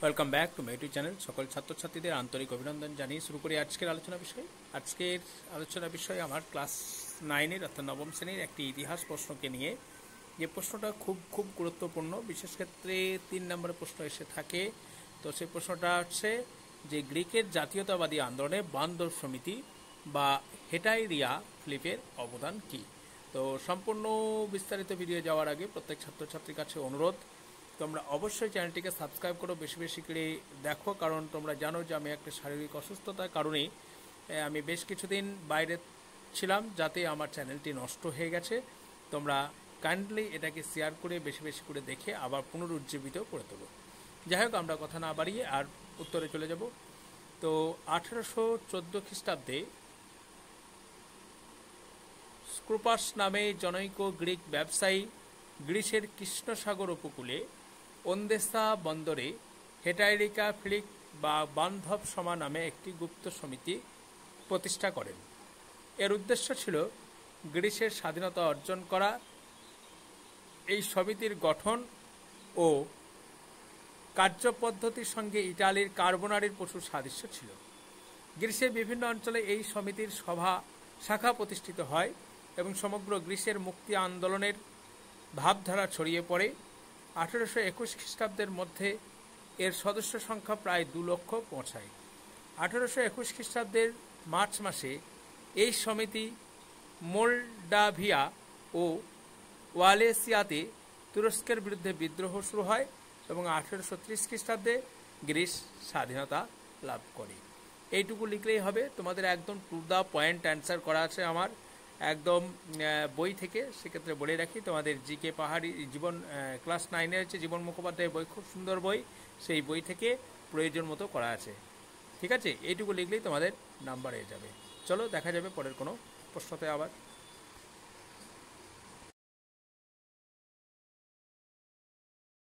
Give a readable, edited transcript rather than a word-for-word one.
Welcome back to my YouTube channel. সকল ছাত্রছাত্রীদের আন্তরিক অভিনন্দন জানিয়ে শুরু করি আজকের আলোচনা বিষয়। আজকের আলোচনা বিষয় আমার ক্লাস 9-এর অর্থাৎ নবম শ্রেণীর একটি ইতিহাস প্রশ্নকে নিয়ে। যে প্রশ্নটা খুব গুরুত্বপূর্ণ, বিশেষ ক্ষেত্রে 3 নম্বরের প্রশ্ন এসে থাকে। তো সেই প্রশ্নটা হচ্ছে যে গ্রিকের জাতীয়তাবাদী আন্দোলনে বান্দর সমিতি বা হেটাইরিয়া ফিলিপের অবদান কী। তো সম্পূর্ণ বিস্তারিত ভিডিও যাওয়ার আগে প্রত্যেক ছাত্রছাত্রীর কাছে অনুরোধ, তোমরা অবশ্যই চ্যানেলটিকে সাবস্ক্রাইব করো, বেশি বেশি করে দেখো, কারণ তোমরা জানো যে আমি একটা শারীরিক অসুস্থতার কারণে আমি বেশ কিছুদিন বাইরে ছিলাম, যাতে আমার চ্যানেলটি নষ্ট হয়ে গেছে। তোমরা কাইন্ডলি এটাকে শেয়ার করে বেশি বেশি করে দেখে আবার পুনরুজ্জীবিত করে তোলো। যাই হোক, আমরা কথা না বাড়িয়ে আর উত্তরে চলে যাব। তো 1814 খ্রিস্টাব্দে স্ক্রুপাস নামে জনৈক গ্রিক ব্যবসায়ী গ্রিসের কৃষ্ণসাগর উপকূলে ওন্দেসা বন্দরে হেটাইরিকা ফিলিপ বা বান্ধব সভা নামে একটি গুপ্ত সমিতি প্রতিষ্ঠা করেন। এর উদ্দেশ্য ছিল গ্রিসের স্বাধীনতা অর্জন করা। এই সমিতির গঠন ও কার্যপদ্ধতির সঙ্গে ইটালির কার্বোনারির প্রচুর সাদৃশ্য ছিল। গ্রিসের বিভিন্ন অঞ্চলে এই সমিতির শাখা প্রতিষ্ঠিত হয় এবং সমগ্র গ্রিসের মুক্তি আন্দোলনের ভাবধারা ছড়িয়ে পড়ে। 1821 খ্রিস্টাব্দের মধ্যে এর সদস্য সংখ্যা প্রায় 2 লক্ষ পৌঁছায়। 1821 খ্রিস্টাব্দের মার্চ মাসে এই সমিতি মোলডাভিয়া ও ওয়ালেসিয়াতে তুরস্কের বিরুদ্ধে বিদ্রোহ শুরু হয় এবং 1830 খ্রিস্টাব্দে গ্রিস স্বাধীনতা লাভ করে। এইটুকু লিখলেই হবে, তোমাদের একদম টু দ্য পয়েন্ট অ্যান্সার করা আছে আমার একদম বই থেকে। সেক্ষেত্রে বলে রাখি, তোমাদের জিকে পাহাড়ি জীবন ক্লাস 9-এর হচ্ছে জীবন মুখোপাধ্যায়ের বই, খুব সুন্দর বই, সেই বই থেকে প্রয়োজন মতো করা আছে। ঠিক আছে, এইটুকু লিখলেই তোমাদের নাম্বার হয়ে যাবে। চলো দেখা যাবে পরের কোনো প্রশ্নতে আবার।